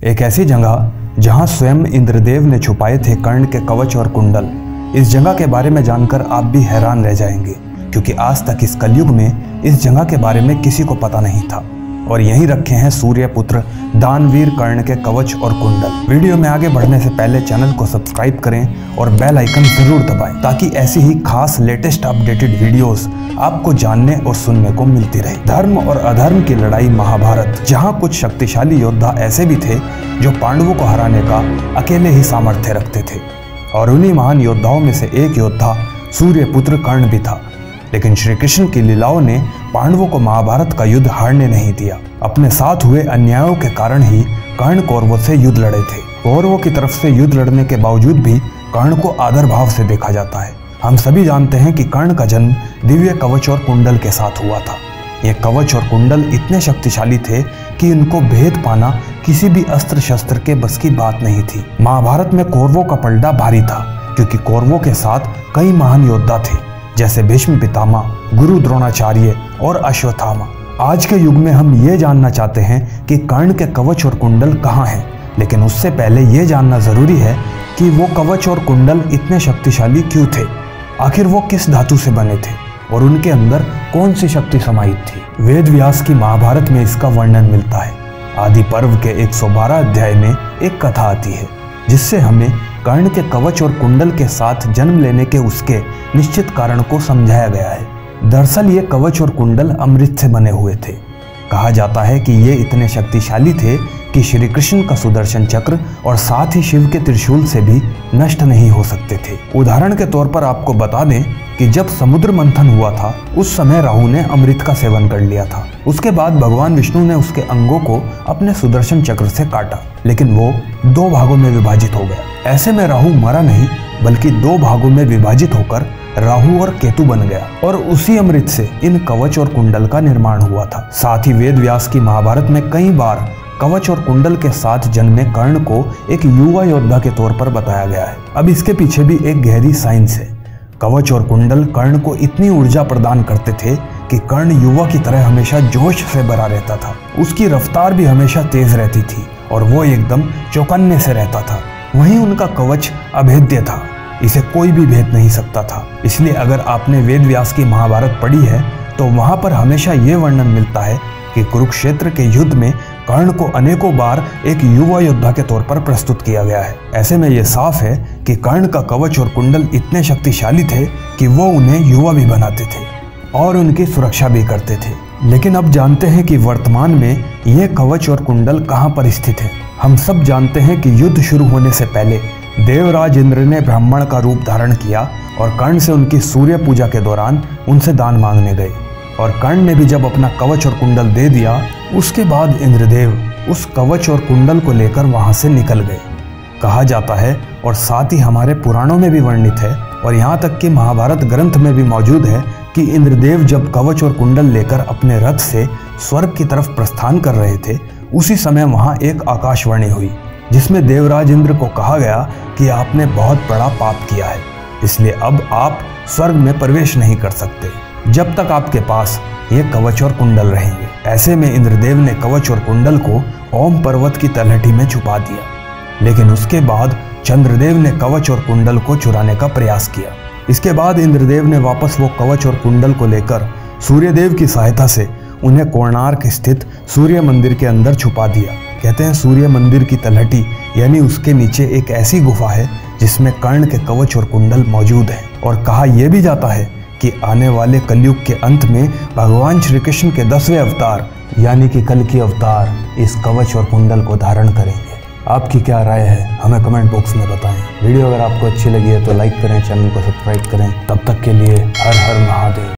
एक ऐसी जगह जहां स्वयं इंद्रदेव ने छुपाए थे कर्ण के कवच और कुंडल। इस जगह के बारे में जानकर आप भी हैरान रह जाएंगे, क्योंकि आज तक इस कलयुग में इस जगह के बारे में किसी को पता नहीं था। और यहीं रखे हैं सूर्यपुत्र दानवीर कर्ण के कवच और कुंडल। वीडियो में आगे बढ़ने से पहले चैनल को सब्सक्राइब करें और बेल आइकन जरूर दबाएं, ताकि ऐसी ही खास लेटेस्ट अपडेटेड वीडियोस आपको जानने और सुनने को मिलती रहे। धर्म और अधर्म की लड़ाई महाभारत, जहां कुछ शक्तिशाली योद्धा ऐसे भी थे जो पांडवों को हराने का अकेले ही सामर्थ्य रखते थे, और उन्हीं महान योद्धाओं में से एक योद्धा सूर्यपुत्र कर्ण भी था। लेकिन श्री कृष्ण की लीलाओं ने पांडवों को महाभारत का युद्ध हारने नहीं दिया। अपने साथ हुए अन्यायों के कारण ही कर्ण कौरवों से युद्ध लड़े थे। कौरवों की तरफ से युद्ध लड़ने के बावजूद भी कर्ण को आदर भाव से देखा जाता है। हम सभी जानते हैं कि कर्ण का जन्म दिव्य कवच और कुंडल के साथ हुआ था। ये कवच और कुंडल इतने शक्तिशाली थे कि इनको भेद पाना किसी भी अस्त्र शस्त्र के बस की बात नहीं थी। महाभारत में कौरवों का पलड़ा भारी था, क्योंकि कौरवों के साथ कई महान योद्धा थे, जैसे भीष्म पितामह, गुरु द्रोणाचार्य और अश्वत्थामा। आज के युग में हम ये जानना चाहते हैं कि कर्ण के कवच और कुंडल कहाँ हैं, लेकिन उससे पहले ये जानना जरूरी है कि वो कवच और कुंडल इतने शक्तिशाली क्यों थे। आखिर वो किस धातु से बने थे और उनके अंदर कौन सी शक्ति समाहित थी। वेद व्यास की महाभारत में इसका वर्णन मिलता है। आदि पर्व के 112 अध्याय में एक कथा आती है, जिससे हमें कर्ण के कवच और कुंडल के साथ जन्म लेने के उसके निश्चित कारण को समझाया गया है। दरअसल ये कवच और कुंडल अमृत से बने हुए थे। कहा जाता है कि ये इतने शक्तिशाली थे कि श्री कृष्ण का सुदर्शन चक्र और साथ ही शिव के त्रिशूल से भी नष्ट नहीं हो सकते थे। उदाहरण के तौर पर आपको बता दें कि जब समुद्र मंथन हुआ था, उस समय राहु ने अमृत का सेवन कर लिया था। उसके बाद भगवान विष्णु ने उसके अंगों को अपने सुदर्शन चक्र से काटा, लेकिन वो 2 भागों में विभाजित हो गया। ऐसे में राहु मरा नहीं, बल्कि 2 भागों में विभाजित होकर राहु और केतु बन गया, और उसी अमृत से इन कवच और कुंडल का निर्माण हुआ था। साथ ही वेद व्यास की महाभारत में कई बार कवच और कुंडल के साथ जन्मे कर्ण को एक युवा योद्धा के तौर पर बताया गया है। अब इसके पीछे भी एक गहरी साइंस है। कवच और कुंडल कर्ण को इतनी ऊर्जा प्रदान करते थे कि कर्ण युवा की तरह हमेशा जोश से भरा रहता था। उसकी रफ्तार भी हमेशा तेज रहती थी और वो एकदम चौकन्ने से रहता था। वहीं उनका कवच अभेद्य था, इसे कोई भी भेद नहीं सकता था। इसलिए अगर आपने वेद व्यास की महाभारत पढ़ी है तो वहां पर हमेशा ये वर्णन मिलता है कि कुरुक्षेत्र के युद्ध में कर्ण को अनेकों बार एक युवा योद्धा के तौर पर प्रस्तुत किया गया है। ऐसे में ये साफ है कि कर्ण का कवच और कुंडल इतने शक्तिशाली थे कि वो उन्हें युवा भी बनाते थे और उनकी सुरक्षा भी करते थे। लेकिन अब जानते हैं कि वर्तमान में ये कवच और कुंडल कहाँ पर स्थित है। हम सब जानते हैं कि युद्ध शुरू होने से पहले देवराज इंद्र ने ब्राह्मण का रूप धारण किया और कर्ण से उनकी सूर्य पूजा के दौरान उनसे दान मांगने गए, और कर्ण ने भी जब अपना कवच और कुंडल दे दिया, उसके बाद इंद्रदेव उस कवच और कुंडल को लेकर वहां से निकल गए। कहा जाता है और साथ ही हमारे पुराणों में भी वर्णित है, और यहाँ तक कि महाभारत ग्रंथ में भी मौजूद है कि इंद्रदेव जब कवच और कुंडल लेकर अपने रथ से स्वर्ग की तरफ प्रस्थान कर रहे थे, उसी समय वहां एक आकाशवाणी हुई, जिसमें देवराज इंद्र को कहा गया कि आपने बहुत बड़ा पाप किया है, इसलिए अब आप स्वर्ग में प्रवेश नहीं कर सकते जब तक आपके पास ये कवच और कुंडल रहेंगे। ऐसे में इंद्रदेव ने कवच और कुंडल को ओम पर्वत की तलहटी में छुपा दिया, लेकिन उसके बाद चंद्रदेव ने कवच और कुंडल को चुराने का प्रयास किया। इसके बाद इंद्रदेव ने वापस वो कवच और कुंडल को लेकर सूर्यदेव की सहायता से उन्हें कोणार्क स्थित सूर्य मंदिर के अंदर छुपा दिया। कहते हैं सूर्य मंदिर की तलहटी यानी उसके नीचे एक ऐसी गुफा है जिसमें कर्ण के कवच और कुंडल मौजूद है, और कहा यह भी जाता है कि आने वाले कलयुग के अंत में भगवान श्री कृष्ण के 10वें अवतार यानी कि कल की अवतार इस कवच और कुंडल को धारण करेंगे। आपकी क्या राय है, हमें कमेंट बॉक्स में बताएं। वीडियो अगर आपको अच्छी लगी है तो लाइक करें, चैनल को सब्सक्राइब करें। तब तक के लिए हर हर महादेव।